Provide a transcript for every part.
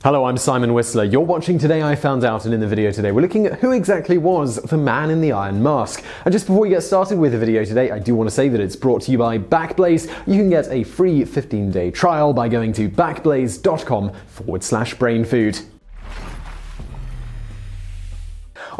Hello, I'm Simon Whistler. You're watching Today I Found Out, and in the video today we're looking at who exactly was the man in the iron mask. And just before we get started with the video today, I do want to say that it's brought to you by Backblaze. You can get a free 15-day trial by going to backblaze.com/brainfood.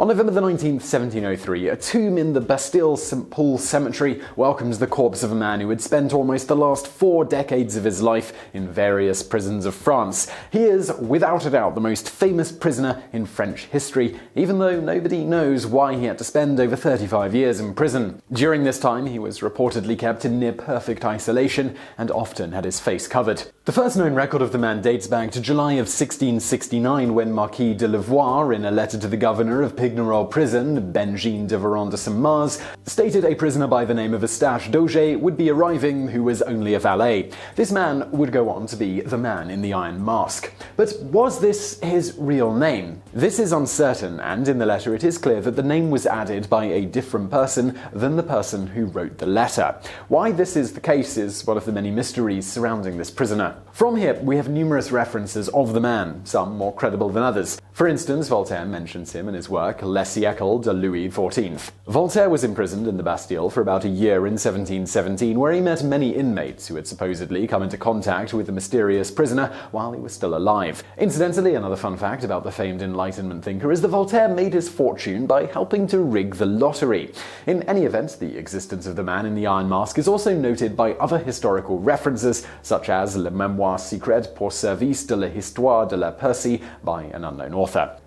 On November the 19th, 1703, a tomb in the Bastille St. Paul Cemetery welcomes the corpse of a man who had spent almost the last 4 decades of his life in various prisons of France. He is, without a doubt, the most famous prisoner in French history, even though nobody knows why he had to spend over 35 years in prison. During this time, he was reportedly kept in near-perfect isolation and often had his face covered. The first known record of the man dates back to July of 1669, when Marquis de Louvois, in a letter to the governor of Pignerol prison, Benjamin de Varon de Saint-Mars, stated a prisoner by the name of Eustache Dauger would be arriving, who was only a valet. This man would go on to be the man in the iron mask. But was this his real name? This is uncertain, and in the letter it is clear that the name was added by a different person than the person who wrote the letter. Why this is the case is one of the many mysteries surrounding this prisoner. From here, we have numerous references of the man, some more credible than others. For instance, Voltaire mentions him in his work Le Siècle de Louis XIV. Voltaire was imprisoned in the Bastille for about a year in 1717, where he met many inmates who had supposedly come into contact with the mysterious prisoner while he was still alive. Incidentally, another fun fact about the famed Enlightenment thinker is that Voltaire made his fortune by helping to rig the lottery. In any event, the existence of the man in the iron mask is also noted by other historical references, such as Le Mémoire secret pour service de l'histoire de la Persie by an unknown author.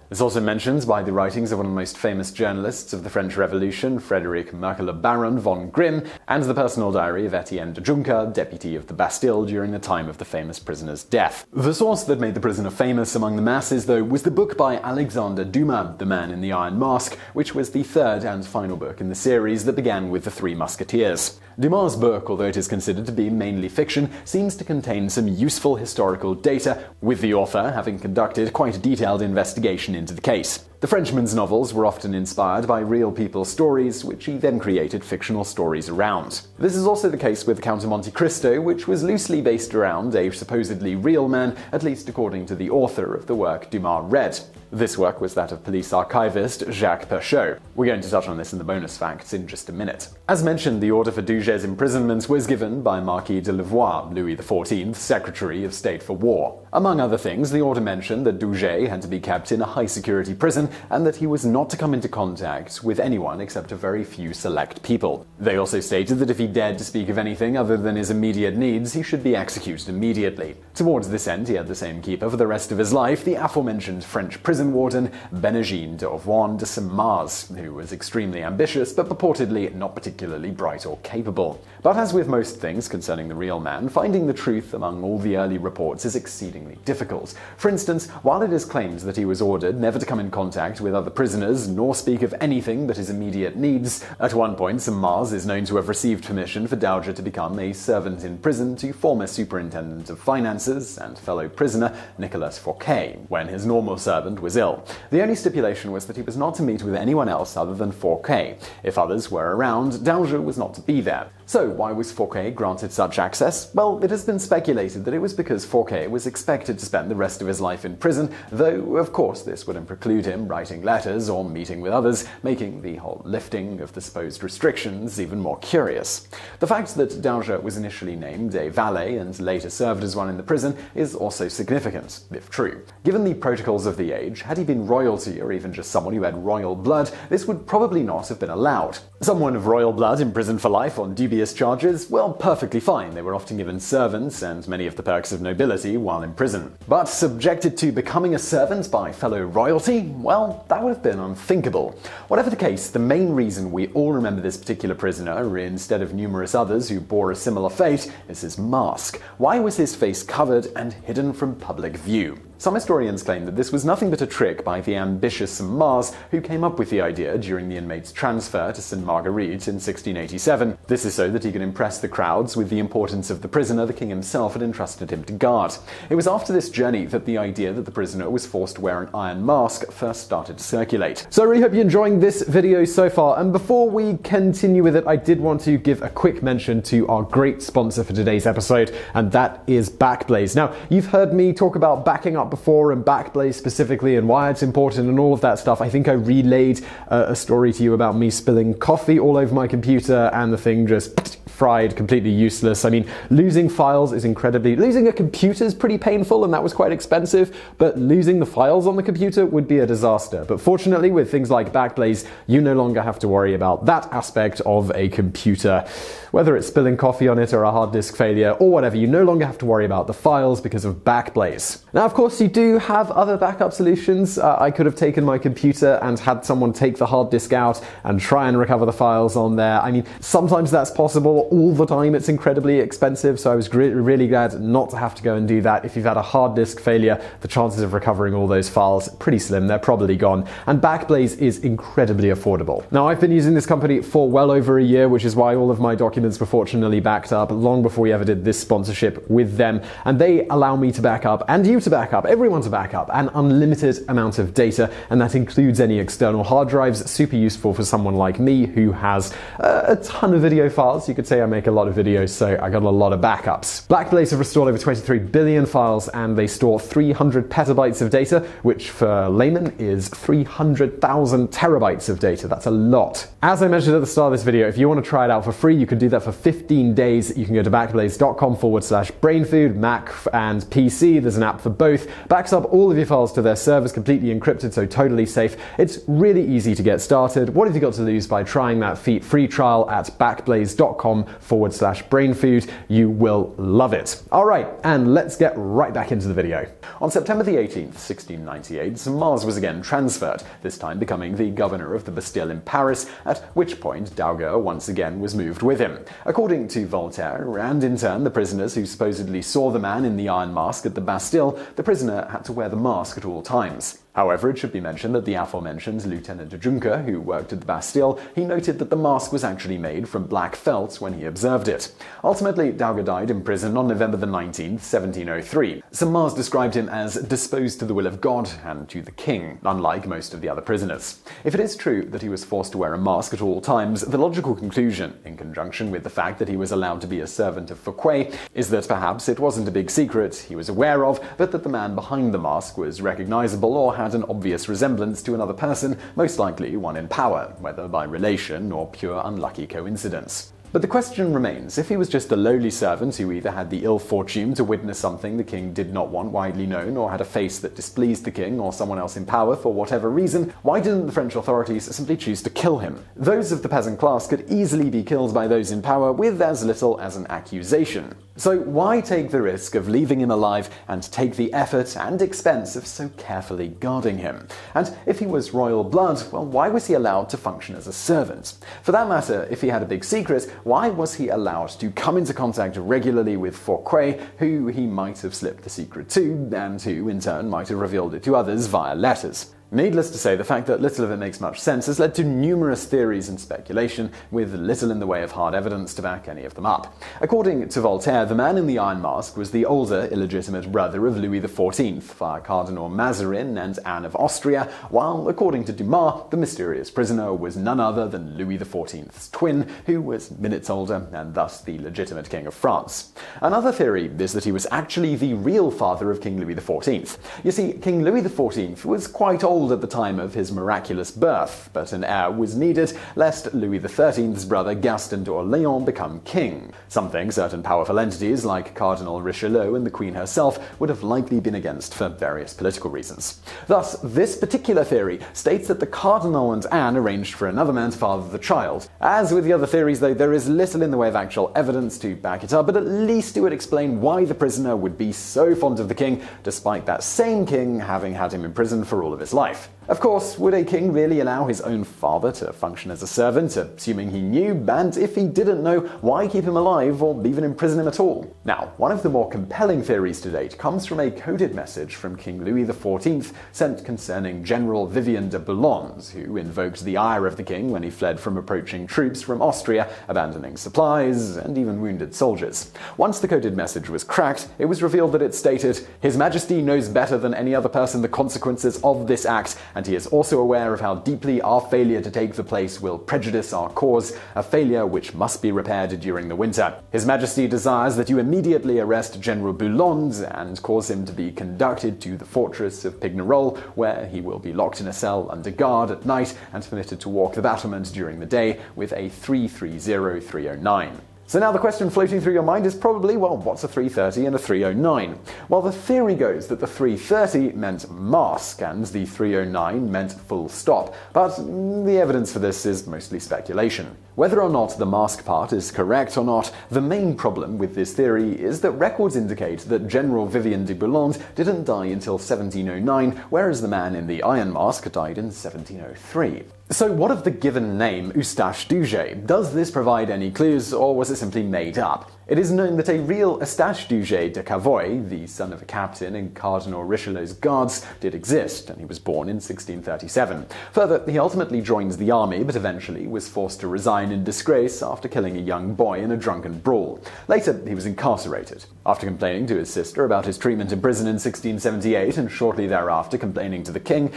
It's also mentioned by the writings of one of the most famous journalists of the French Revolution, Frederick Mercure Baron von Grimm, and the personal diary of Etienne de Juncker, deputy of the Bastille during the time of the famous prisoner's death. The source that made the prisoner famous among the masses, though, was the book by Alexandre Dumas, The Man in the Iron Mask, which was the third and final book in the series that began with the Three Musketeers. Dumas' book, although it is considered to be mainly fiction, seems to contain some useful historical data, with the author having conducted quite a detailed investigation into the case. The Frenchman's novels were often inspired by real people's stories, which he then created fictional stories around. This is also the case with Count of Monte Cristo, which was loosely based around a supposedly real man, at least according to the author of the work Dumas read. This work was that of police archivist Jacques Perchaud. We're going to touch on this in the bonus facts in just a minute. As mentioned, the order for Dauger's imprisonment was given by Marquis de Louvois, Louis XIV, Secretary of State for War. Among other things, the order mentioned that Dauger had to be kept in a high-security prison and that he was not to come into contact with anyone except a very few select people. They also stated that if he dared to speak of anything other than his immediate needs, he should be executed immediately. Towards this end, he had the same keeper for the rest of his life, the aforementioned French prison warden Benjamin de Varon de Saint-Mars, who was extremely ambitious but purportedly not particularly bright or capable. But as with most things concerning the real man, finding the truth among all the early reports is exceedingly difficult. For instance, while it is claimed that he was ordered never to come in contact with other prisoners nor speak of anything but his immediate needs, at one point Saint-Mars is known to have received permission for Dauger to become a servant in prison to former superintendent of finances and fellow prisoner Nicolas Fouquet, when his normal servant was ill. The only stipulation was that he was not to meet with anyone else other than Fouquet. If others were around, Dauger was not to be there. So why was Fouquet granted such access? Well, it has been speculated that it was because Fouquet was expected to spend the rest of his life in prison, though of course this wouldn't preclude him writing letters or meeting with others, making the whole lifting of the supposed restrictions even more curious. The fact that Dauger was initially named a valet and later served as one in the prison is also significant, if true. Given the protocols of the age, had he been royalty or even just someone who had royal blood, this would probably not have been allowed. Someone of royal blood in prison for life on dubious charges, well, perfectly fine. They were often given servants and many of the perks of nobility while in prison. But subjected to becoming a servant by fellow royalty? Well, that would have been unthinkable. Whatever the case, the main reason we all remember this particular prisoner, instead of numerous others who bore a similar fate, is his mask. Why was his face covered and hidden from public view? Some historians claim that this was nothing but a trick by the ambitious Saint-Mars, who came up with the idea during the inmate's transfer to St. Marguerite in 1687. This is so that he could impress the crowds with the importance of the prisoner the king himself had entrusted him to guard. It was after this journey that the idea that the prisoner was forced to wear an iron mask first started to circulate. So I really hope you're enjoying this video so far, and before we continue with it, I did want to give a quick mention to our great sponsor for today's episode, and that is Backblaze. Now, you've heard me talk about backing up about before, and Backblaze specifically, and why it's important and all of that stuff. I think I relayed a story to you about me spilling coffee all over my computer and the thing just fried, completely useless. I mean, losing files is losing a computer is pretty painful, and that was quite expensive, but losing the files on the computer would be a disaster. But fortunately, with things like Backblaze, you no longer have to worry about that aspect of a computer. Whether it's spilling coffee on it or a hard disk failure or whatever, you no longer have to worry about the files because of Backblaze. Now, of course, you do have other backup solutions. I could have taken my computer and had someone take the hard disk out and try and recover the files on there. I mean, sometimes that's possible. All the time it's incredibly expensive, so I was really glad not to have to go and do that. If you've had a hard disk failure, the chances of recovering all those files pretty slim. They're probably gone. And Backblaze is incredibly affordable. Now, I've been using this company for well over a year, which is why all of my documents were fortunately backed up long before we ever did this sponsorship with them. And they allow me to back up, and you to back up, everyone to back up, an unlimited amount of data, and that includes any external hard drives. Super useful for someone like me who has a ton of video files. You could say I make a lot of videos, so I got a lot of backups. Backblaze have restored over 23 billion files, and they store 300 petabytes of data, which for laymen is 300,000 terabytes of data. That's a lot. As I mentioned at the start of this video, if you want to try it out for free, you can do that for 15 days. You can go to backblaze.com/brainfood, Mac and PC. There's an app for both. Backs up all of your files to their servers, completely encrypted, so totally safe. It's really easy to get started. What have you got to lose by trying that free trial at backblaze.com/brainfood? You will love it. All right, and let's get right back into the video. On September the 18th, 1698, Mars was again transferred, this time becoming the governor of the Bastille in Paris, at which point Dauger once again was moved with him. According to Voltaire, and in turn the prisoners who supposedly saw the man in the iron mask at the Bastille, the prisoner had to wear the mask at all times. However, it should be mentioned that the aforementioned Lieutenant de Juncker, who worked at the Bastille, he noted that the mask was actually made from black felt when he observed it. Ultimately, Dauger died in prison on November the 19th, 1703. St. Mars described him as disposed to the will of God and to the king, unlike most of the other prisoners. If it is true that he was forced to wear a mask at all times, the logical conclusion, in conjunction with the fact that he was allowed to be a servant of Fouquet, is that perhaps it wasn't a big secret he was aware of, but that the man behind the mask was recognizable or had an obvious resemblance to another person, most likely one in power, whether by relation or pure unlucky coincidence. But the question remains, if he was just a lowly servant who either had the ill fortune to witness something the king did not want widely known, or had a face that displeased the king or someone else in power for whatever reason, why didn't the French authorities simply choose to kill him? Those of the peasant class could easily be killed by those in power with as little as an accusation. So why take the risk of leaving him alive and take the effort and expense of so carefully guarding him? And if he was royal blood, well, why was he allowed to function as a servant? For that matter, if he had a big secret, why was he allowed to come into contact regularly with Fouquet, who he might have slipped the secret to, and who in turn might have revealed it to others via letters? Needless to say, the fact that little of it makes much sense has led to numerous theories and speculation, with little in the way of hard evidence to back any of them up. According to Voltaire, the man in the iron mask was the older, illegitimate brother of Louis XIV via Cardinal Mazarin and Anne of Austria, while, according to Dumas, the mysterious prisoner was none other than Louis XIV's twin, who was minutes older and thus the legitimate king of France. Another theory is that he was actually the real father of King Louis XIV. You see, King Louis XIV was quite old at the time of his miraculous birth, but an heir was needed lest Louis XIII's brother Gaston d'Orléans become king, something certain powerful entities like Cardinal Richelieu and the Queen herself would have likely been against for various political reasons. Thus, this particular theory states that the Cardinal and Anne arranged for another man to father the child. As with the other theories, though, there is little in the way of actual evidence to back it up, but at least it would explain why the prisoner would be so fond of the king, despite that same king having had him in prison for all of his life. Of course, would a king really allow his own father to function as a servant, assuming he knew, and if he didn't know, why keep him alive or even imprison him at all? Now, one of the more compelling theories to date comes from a coded message from King Louis XIV sent concerning General Vivien de Boulogne, who invoked the ire of the king when he fled from approaching troops from Austria, abandoning supplies and even wounded soldiers. Once the coded message was cracked, it was revealed that it stated, "His Majesty knows better than any other person the consequences of this act, and he is also aware of how deeply our failure to take the place will prejudice our cause, a failure which must be repaired during the winter. His Majesty desires that you immediately arrest General Boulogne and cause him to be conducted to the fortress of Pignerol, where he will be locked in a cell under guard at night and permitted to walk the battlement during the day with a 330-309. So now the question floating through your mind is probably, well, what's a 330 and a 309? Well, the theory goes that the 330 meant mask and the 309 meant full stop, but the evidence for this is mostly speculation. Whether or not the mask part is correct or not, the main problem with this theory is that records indicate that General Vivien de Boulogne didn't die until 1709, whereas the man in the Iron Mask died in 1703. So what of the given name Eustache Duget? Does this provide any clues, or was it simply made up? It is known that a real Eustache Duget de Cavois, the son of a captain in Cardinal Richelieu's guards, did exist, and he was born in 1637. Further, he ultimately joined the army, but eventually was forced to resign in disgrace after killing a young boy in a drunken brawl. Later, he was incarcerated. After complaining to his sister about his treatment in prison in 1678, and shortly thereafter complaining to the king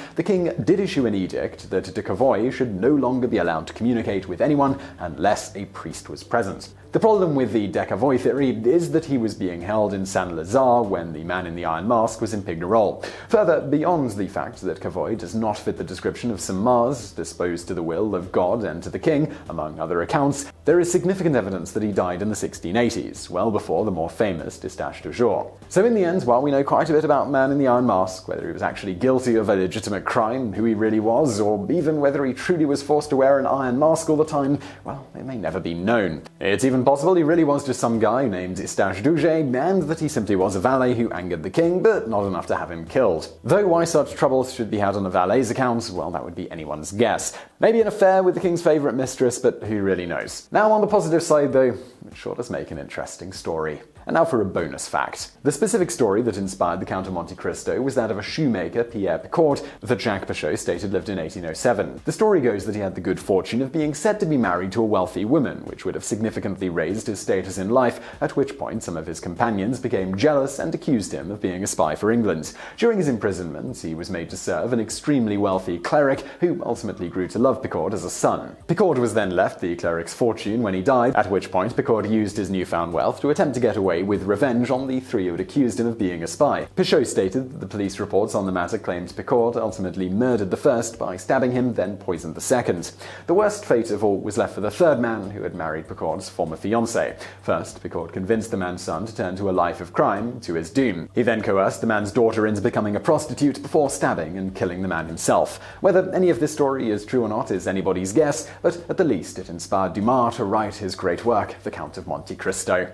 did issue an edict that de Cavois should no longer be allowed to communicate with anyone unless a priest was present. The problem with the de Cavois theory is that he was being held in Saint-Lazare when the man in the Iron Mask was in Pignerol. Further, beyond the fact that Cavois does not fit the description of Saint-Mars, disposed to the will of God and to the king, among other accounts, there is significant evidence that he died in the 1680s, well before the more famous Eustache Duget. So in the end, while we know quite a bit about Man in the Iron Mask, whether he was actually guilty of a legitimate crime, who he really was, or even whether he truly was forced to wear an iron mask all the time, well, it may never be known. It's even possible he really was just some guy named Eustache Duget, and that he simply was a valet who angered the king, but not enough to have him killed. Though why such troubles should be had on a valet's account, well, that would be anyone's guess. Maybe an affair with the king's favourite mistress, but who really knows? Now on the positive side though, it sure does make an interesting story. And now for a bonus fact. The specific story that inspired the Count of Monte Cristo was that of a shoemaker, Pierre Picaud, that Jacques Pichot stated lived in 1807. The story goes that he had the good fortune of being said to be married to a wealthy woman, which would have significantly raised his status in life, at which point some of his companions became jealous and accused him of being a spy for England. During his imprisonment, he was made to serve an extremely wealthy cleric, who ultimately grew to love Picaud as a son. Picaud was then left the cleric's fortune when he died, at which point Picaud used his newfound wealth to attempt to get away with revenge on the three who had accused him of being a spy. Pichot stated that the police reports on the matter claimed Picaud ultimately murdered the first by stabbing him, then poisoned the second. The worst fate of all was left for the third man, who had married Picaud's former fiancée. First, Picaud convinced the man's son to turn to a life of crime, to his doom. He then coerced the man's daughter into becoming a prostitute before stabbing and killing the man himself. Whether any of this story is true or not is anybody's guess, but at the least it inspired Dumas to write his great work, The Count of Monte Cristo.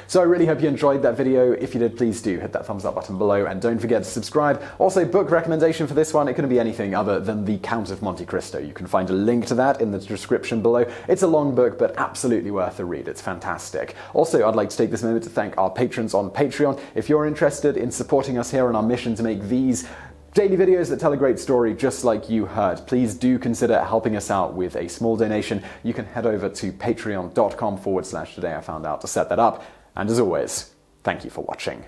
So I really hope you enjoyed that video. If you did, please do hit that thumbs up button below and don't forget to subscribe. Also, book recommendation for this one, it couldn't be anything other than The Count of Monte Cristo. You can find a link to that in the description below. It's a long book, but absolutely worth a read. It's fantastic. Also, I'd like to take this moment to thank our patrons on Patreon. If you're interested in supporting us here on our mission to make these daily videos that tell a great story just like you heard, please do consider helping us out with a small donation. You can head over to patreon.com/TodayIFoundOut to set that up. And as always, thank you for watching.